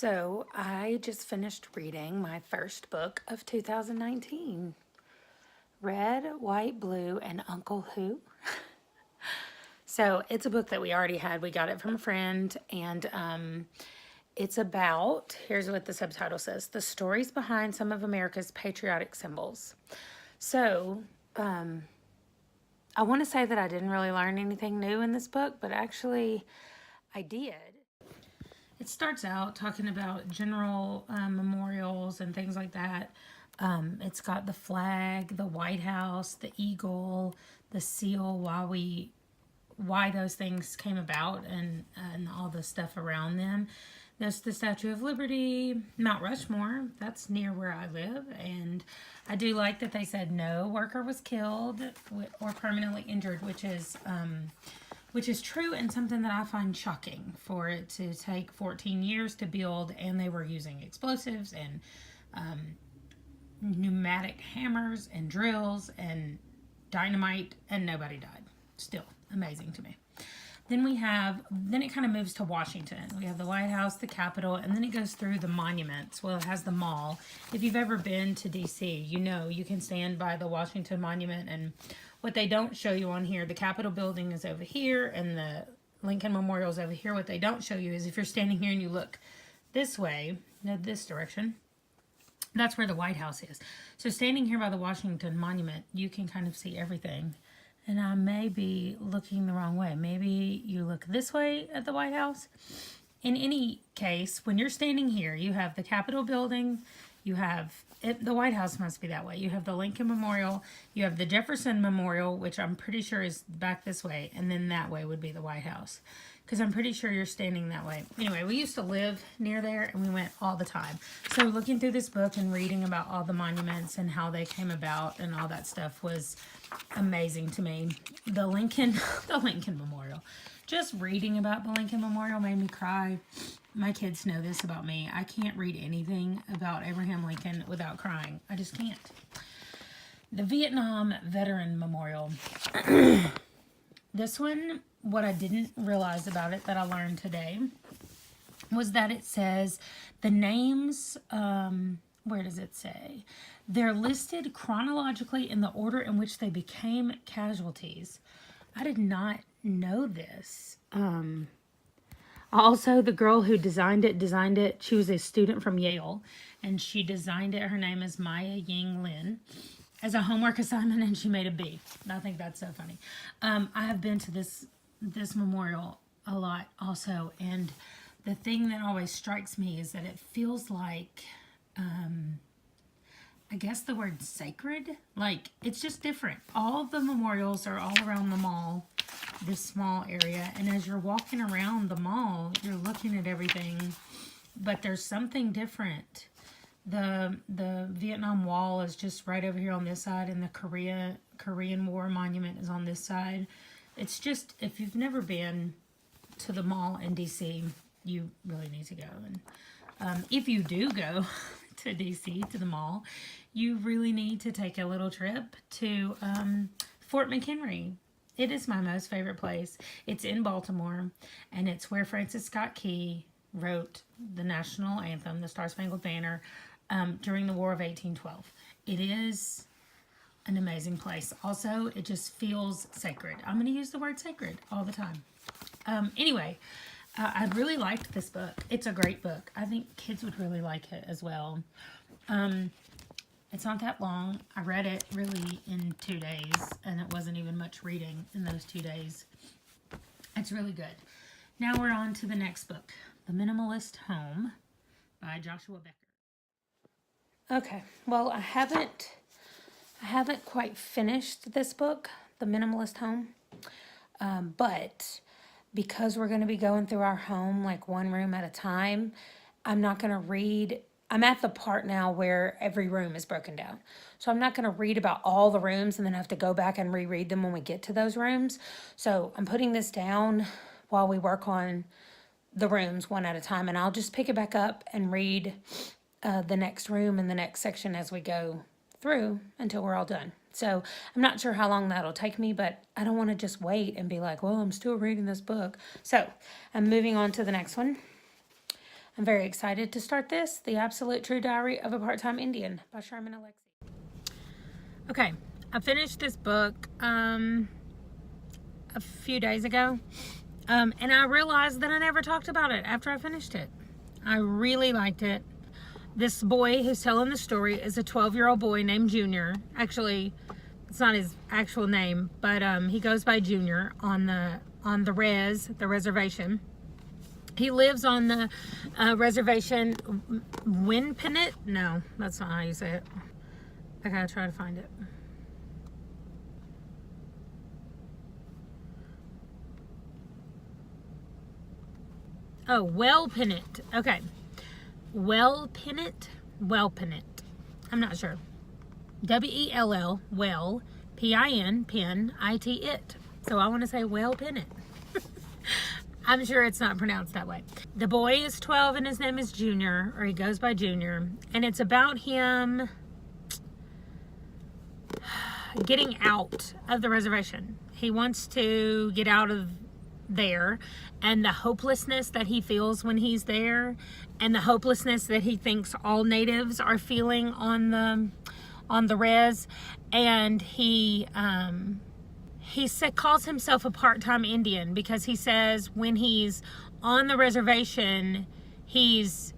So, I just finished reading my first book of 2019, Red, White, Blue, and Uncle Who. So, it's a book that we already had. We got it from a friend, and it's about, here's what the subtitle says, the stories behind some of America's patriotic symbols. So, I want to say that I didn't really learn anything new in this book, but actually I did. It starts out talking about general memorials and things like that. It's got the flag, the White House, the eagle, the seal, why those things came about, and all the stuff around them. There's the Statue of Liberty, Mount Rushmore. That's near where I live, and I do like that they said no worker was killed or permanently injured, which is true and something that I find shocking for it to take 14 years to build, and they were using explosives and pneumatic hammers and drills and dynamite, and nobody died. Still amazing to me. Then it kind of moves to Washington. We have the White House, the Capitol, and then it goes through the monuments. Well, it has the mall. If you've ever been to D.C., you know you can stand by the Washington Monument, and what they don't show you on here, the Capitol building is over here, and the Lincoln Memorial is over here. What they don't show you is if you're standing here and you look this way, this direction, that's where the White House is. So standing here by the Washington Monument, you can kind of see everything. And I may be looking the wrong way. Maybe you look this way at the White House. In any case, when you're standing here, you have the Capitol building, you have the White House must be that way. You have the Lincoln Memorial, you have the Jefferson Memorial, which I'm pretty sure is back this way, and then that way would be the White House. Because I'm pretty sure you're standing that way. Anyway, we used to live near there, and we went all the time. So looking through this book and reading about all the monuments and how they came about and all that stuff was amazing to me. The Lincoln Memorial. Just reading about the Lincoln Memorial made me cry. My kids know this about me. I can't read anything about Abraham Lincoln without crying. I just can't. The Vietnam Veteran Memorial. This one, what I didn't realize about it that I learned today was that it says the names, where does it say? They're listed chronologically in the order in which they became casualties. I did not know this. Also, the girl who designed it. She was a student from Yale, and she designed it. Her name is Maya Ying Lin. As a homework assignment, and she made a B. I think that's so funny. I have been to this memorial a lot also, and the thing that always strikes me is that it feels like, I guess the word sacred. Like, it's just different. All the memorials are all around the mall, this small area, and as you're walking around the mall, you're looking at everything, but there's something different. The Vietnam Wall is just right over here on this side, and the Korean War Monument is on this side. It's just, if you've never been to the mall in DC, you really need to go. And if you do go to DC, to the mall, you really need to take a little trip to Fort McHenry. It is my most favorite place. It's in Baltimore, and it's where Francis Scott Key wrote the national anthem, the Star-Spangled Banner, during the War of 1812. It is an amazing place. Also, it just feels sacred. I'm going to use the word sacred all the time. Anyway, I really liked this book. It's a great book. I think kids would really like it as well. It's not that long. I read it really in 2 days, and it wasn't even much reading in those 2 days. It's really good. Now we're on to the next book, The Minimalist Home by Joshua Becker. Okay, well, I haven't quite finished this book, The Minimalist Home, but because we're going to be going through our home like one room at a time, I'm not going to read. I'm at the part now where every room is broken down. So I'm not going to read about all the rooms and then have to go back and reread them when we get to those rooms. So I'm putting this down while we work on the rooms one at a time, and I'll just pick it back up and read the next room and the next section as we go through until we're all done. So I'm not sure how long that'll take me, but I don't want to just wait and be like, well, I'm still reading this book. So I'm moving on to the next one. I'm very excited to start this, The Absolute True Diary of a Part-Time Indian by Sherman Alexie. Okay, I finished this book a few days ago, and I realized that I never talked about it after I finished it. I really liked it. This boy who's telling the story is a 12-year-old boy named Junior. Actually, it's not his actual name, but he goes by Junior on the reservation. He lives on the reservation Winpenit. No, that's not how you say it. I gotta try to find it. Oh, Wellpinit. Okay. Wellpinit? Wellpinit. I'm not sure. W-E-L-L, well, P-I-N, pin, I-T, it. So I want to say Wellpinit. I'm sure it's not pronounced that way. The boy is 12 and his name is Junior, or he goes by Junior. And it's about him getting out of the reservation. He wants to get out of there, and the hopelessness that he feels when he's there, and the hopelessness that he thinks all natives are feeling on the res. And he calls himself a part-time Indian because he says when he's on the reservation, he's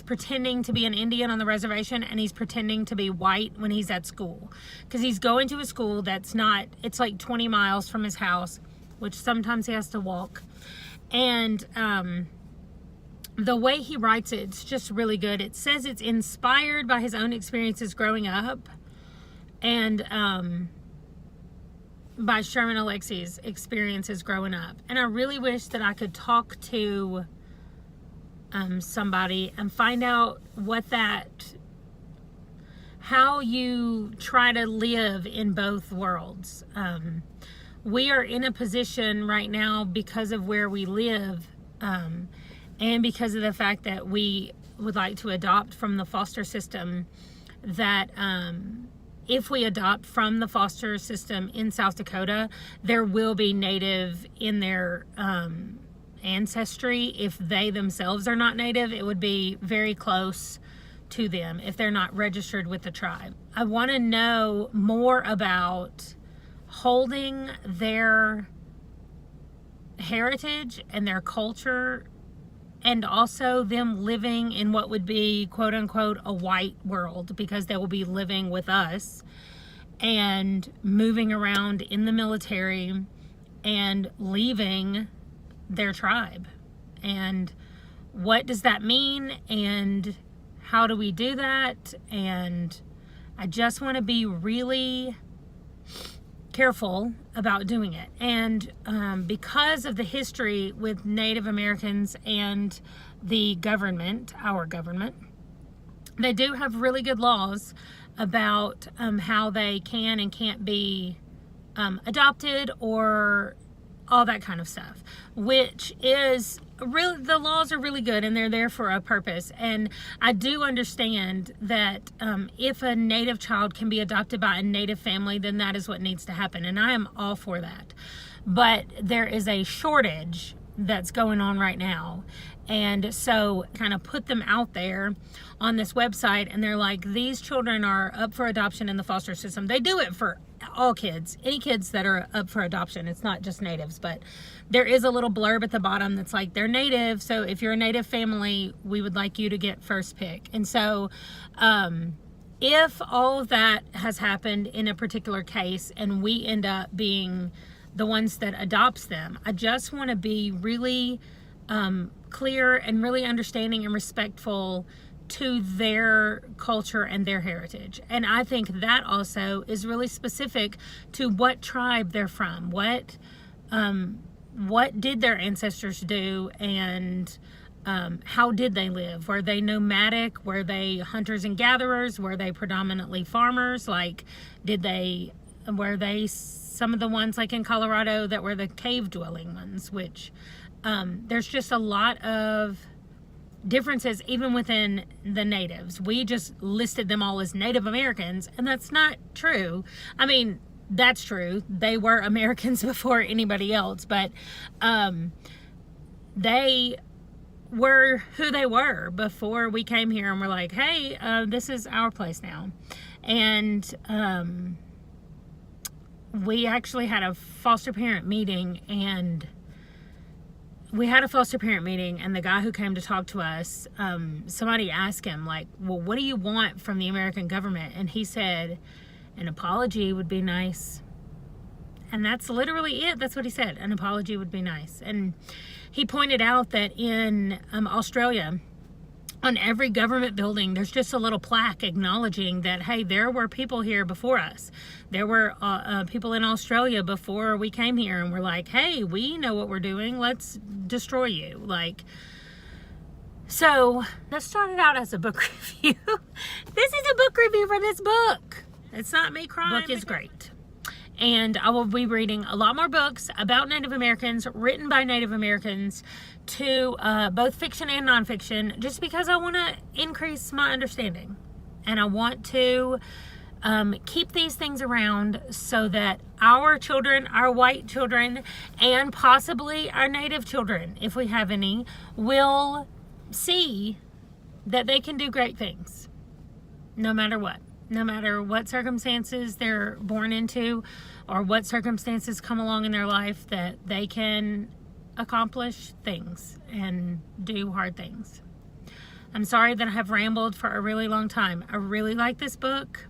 pretending to be an Indian on the reservation, and he's pretending to be white when he's at school, because he's going to a school that's not, it's like 20 miles from his house, which sometimes he has to walk. And the way he writes it, it's just really good. It says it's inspired by his own experiences growing up, and by Sherman Alexie's experiences growing up. And I really wish that I could talk to somebody and find out how you try to live in both worlds. We are in a position right now because of where we live, and because of the fact that we would like to adopt from the foster system, that if we adopt from the foster system in South Dakota, there will be Native in their ancestry. If they themselves are not Native, it would be very close to them if they're not registered with the tribe. I want to know more about holding their heritage and their culture, and also them living in what would be, quote unquote, a white world, because they will be living with us and moving around in the military and leaving their tribe. And what does that mean, and how do we do that? And I just want to be really careful about doing it. And because of the history with Native Americans and the government, our government, they do have really good laws about how they can and can't be adopted, or all that kind of stuff, which is really, the laws are really good and they're there for a purpose. And I do understand that if a Native child can be adopted by a Native family, then that is what needs to happen, and I am all for that. But there is a shortage that's going on right now, and so kind of put them out there on this website, and they're like, these children are up for adoption in the foster system. They do it for all kids, any kids that are up for adoption. It's not just Natives, but there is a little blurb at the bottom that's like, they're Native, so if you're a Native family, we would like you to get first pick. And so if all of that has happened in a particular case and we end up being the ones that adopts them, I just want to be really clear and really understanding and respectful to their culture and their heritage. And I think that also is really specific to what tribe they're from, what did their ancestors do, and how did they live? Were they nomadic? Were they hunters and gatherers? Were they predominantly farmers? Like, were they some of the ones like in Colorado that were the cave dwelling ones, which there's just a lot of differences even within the natives. We just listed them all as Native Americans, and that's not true. I mean, that's true. They were Americans before anybody else, but they were who they were before we came here and we're like, hey, this is our place now. And we actually had a foster parent meeting, and the guy who came to talk to us, somebody asked him, like, well, what do you want from the American government? And he said, an apology would be nice. And that's literally it. That's what he said. An apology would be nice. And he pointed out that in Australia, on every government building, there's just a little plaque acknowledging that, hey, there were people here before us. There were people in Australia before we came here, and we're like, hey, we know what we're doing. Let's destroy you. Like, so this started out as a book review. This is a book review for this book. It's not me crying. The book is great. And I will be reading a lot more books about Native Americans, written by Native Americans, to both fiction and nonfiction, just because I want to increase my understanding. And I want to keep these things around so that our children, our white children, and possibly our Native children, if we have any, will see that they can do great things, no matter what. No matter what circumstances they're born into or what circumstances come along in their life, that they can accomplish things and do hard things. I'm sorry that I have rambled for a really long time. I really like this book.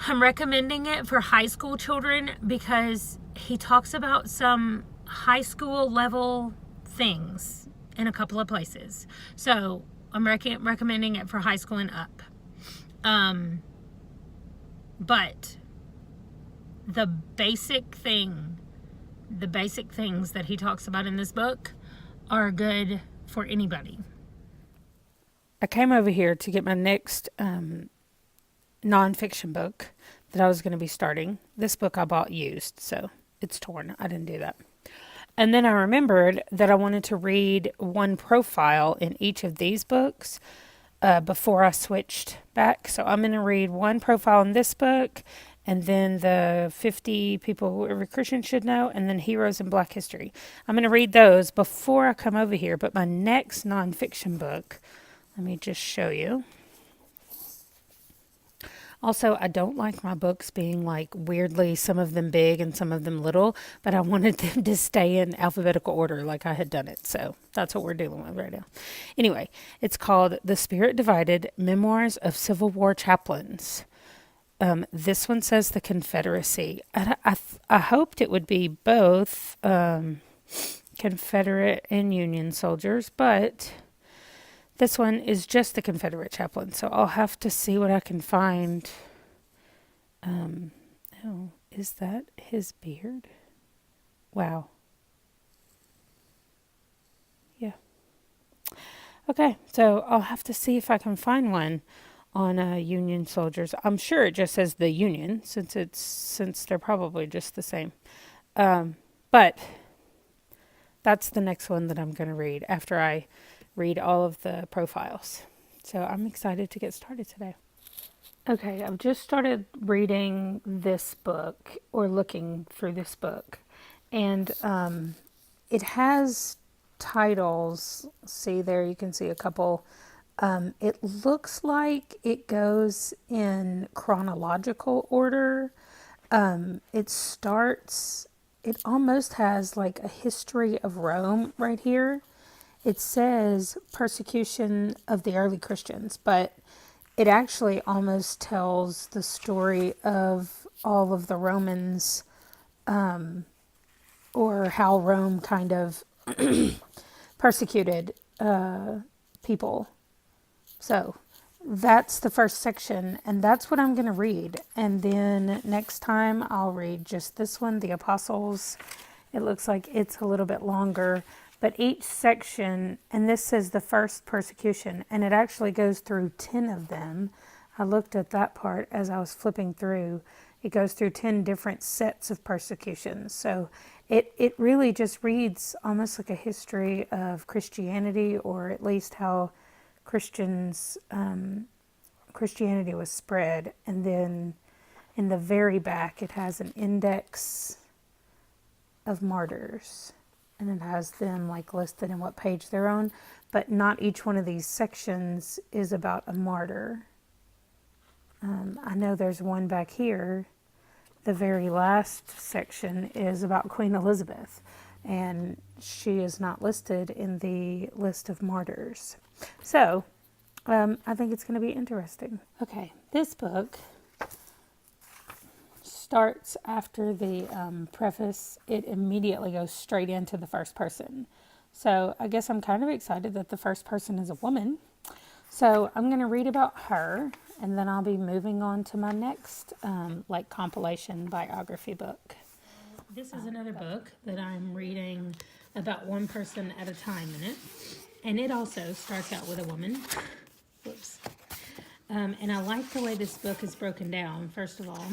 I'm recommending it for high school children because he talks about some high school level things in a couple of places. So I'm recommending it for high school and up. But the basic things that he talks about in this book are good for anybody. I came over here to get my next nonfiction book that I was going to be starting. This book I bought used, so it's torn. I didn't do that. And then I remembered that I wanted to read one profile in each of these books before I switched back. So I'm going to read one profile in this book, and then the 50 people who every Christian should know, and then Heroes in Black History. I'm going to read those before I come over here. But my next nonfiction book, let me just show you. Also, I don't like my books being like weirdly, some of them big and some of them little, but I wanted them to stay in alphabetical order like I had done it. So that's what we're dealing with right now. Anyway, it's called The Spirit Divided, Memoirs of Civil War Chaplains. This one says the Confederacy. I hoped it would be both Confederate and Union soldiers, but this one is just the Confederate chaplain, so I'll have to see what I can find. Oh, is that his beard? Wow. Yeah. Okay, so I'll have to see if I can find one on Union soldiers. I'm sure it just says the Union, since they're probably just the same. But that's the next one that I'm going to read after I read all of the profiles. So I'm excited to get started today. Okay, I've just started reading this book, or looking through this book, and it has titles. See there, you can see a couple. It looks like it goes in chronological order. It almost has like a history of Rome right here. It says persecution of the early Christians, but it actually almost tells the story of all of the Romans, or how Rome kind of persecuted people. So that's the first section, and that's what I'm going to read. And then next time I'll read just this one, the Apostles. It looks like it's a little bit longer. But each section, and this says the first persecution, and it actually goes through 10 of them. I looked at that part as I was flipping through. It goes through 10 different sets of persecutions. So it really just reads almost like a history of Christianity, or at least how Christianity was spread. And then in the very back, it has an index of martyrs. and it has them like listed and what page they're on, but not each one of these sections is about a martyr. I know there's one back here. The very last section is about Queen Elizabeth, and she is not listed in the list of martyrs. So, I think it's going to be interesting. Okay, this book starts after the preface. It immediately goes straight into the first person. So I guess I'm kind of excited that the first person is a woman. So I'm going to read about her, and then I'll be moving on to my next compilation biography book. This is another book that I'm reading about one person at a time in it. And it also starts out with a woman. Whoops. And I like the way this book is broken down, first of all.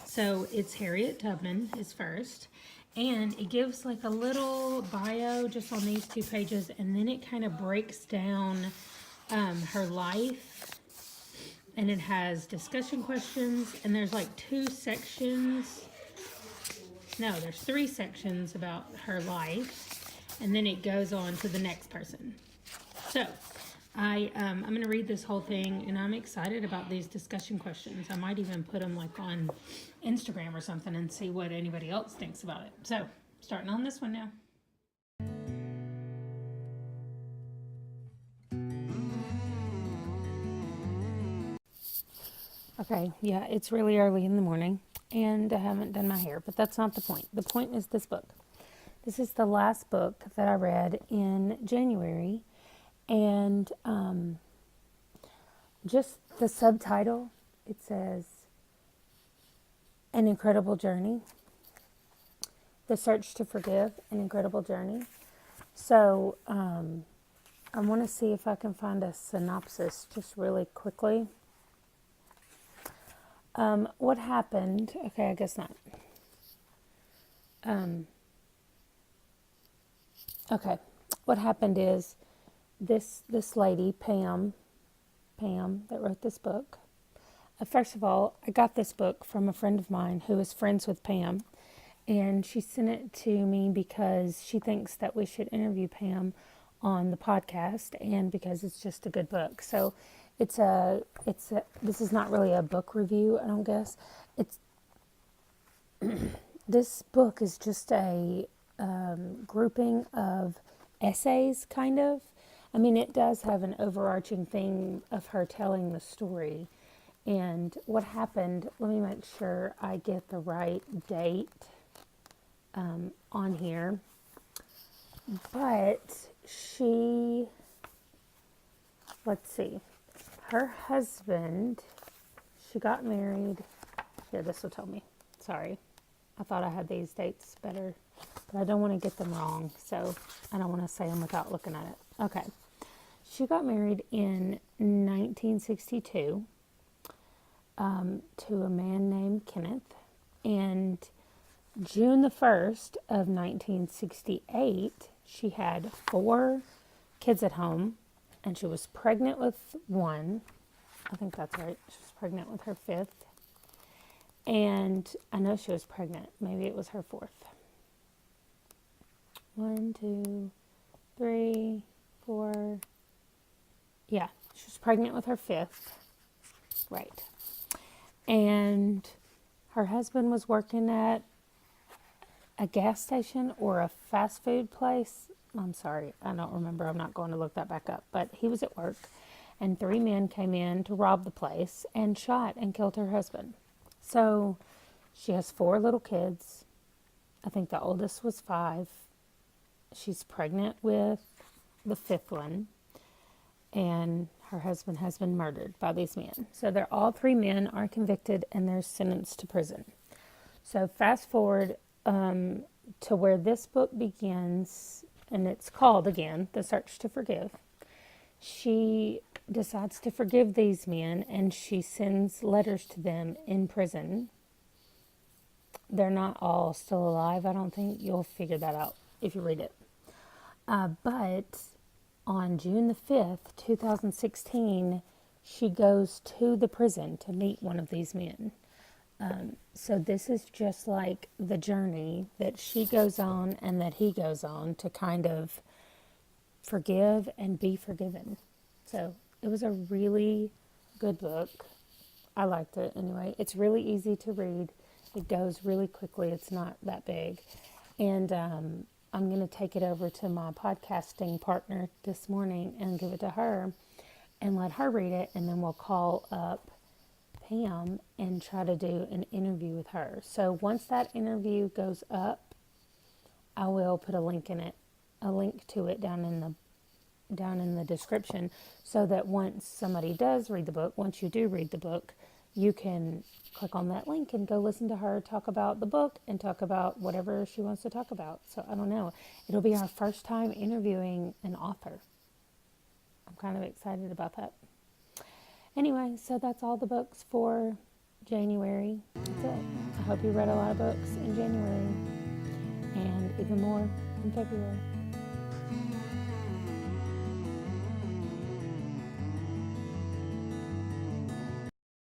So it's Harriet Tubman is first. And it gives like a little bio just on these 2 pages. And then it kind of breaks down her life. And it has discussion questions. And there's like 2 sections. No, there's 3 sections about her life. And then it goes on to the next person. So I'm going to read this whole thing, and I'm excited about these discussion questions. I might even put them like on Instagram or something and see what anybody else thinks about it. So, starting on this one now. Okay, yeah, it's really early in the morning, and I haven't done my hair, but that's not the point. The point is this book. This is the last book that I read in January. And just the subtitle, it says, An Incredible Journey. The Search to Forgive, An Incredible Journey. So I want to see if I can find a synopsis just really quickly. What happened? Okay, I guess not. Okay, what happened is this lady, Pam, that wrote this book. First of all, I got this book from a friend of mine who is friends with Pam, and she sent it to me because she thinks that we should interview Pam on the podcast, and because it's just a good book. So this is not really a book review, I don't guess. This book is just a grouping of essays, kind of. I mean, it does have an overarching theme of her telling the story. And what happened, let me make sure I get the right date on here. But let's see, her husband, she got married. Here, this will tell me. Sorry. I thought I had these dates better, but I don't want to get them wrong, so I don't want to say them without looking at it. Okay. She got married in 1962 to a man named Kenneth, and June the 1st of 1968, she had 4 kids at home, and she was pregnant with 1. I think that's right. She was pregnant with her 5th. And I know she was pregnant. Maybe it was her 4th. 1, 2, 3, 4. Yeah, she was pregnant with her 5th. Right. And her husband was working at a gas station or a fast food place. I'm sorry, I don't remember. I'm not going to look that back up. But he was at work, and 3 men came in to rob the place and shot and killed her husband. So she has 4 little kids. I think the oldest was 5. She's pregnant with the 5th one. And her husband has been murdered by these men. So all 3 men are convicted and they're sentenced to prison. So fast forward to where this book begins, and it's called, again, The Search to Forgive. She decides to forgive these men, and she sends letters to them in prison. They're not all still alive, I don't think. You'll figure that out if you read it. But on June the 5th, 2016, she goes to the prison to meet one of these men. So this is just like the journey that she goes on and that he goes on to kind of forgive and be forgiven. So it was a really good book. I liked it anyway. It's really easy to read. It goes really quickly. It's not that big. And I'm going to take it over to my podcasting partner this morning and give it to her and let her read it. And then we'll call up Pam and try to do an interview with her. So once that interview goes up, I will put a link to it down in the description, so that once somebody does read the book, once you do read the book, you can click on that link and go listen to her talk about the book and talk about whatever she wants to talk about. So I don't know. It'll be our first time interviewing an author. I'm kind of excited about that. Anyway, so that's all the books for January. That's it. I hope you read a lot of books in January and even more in February.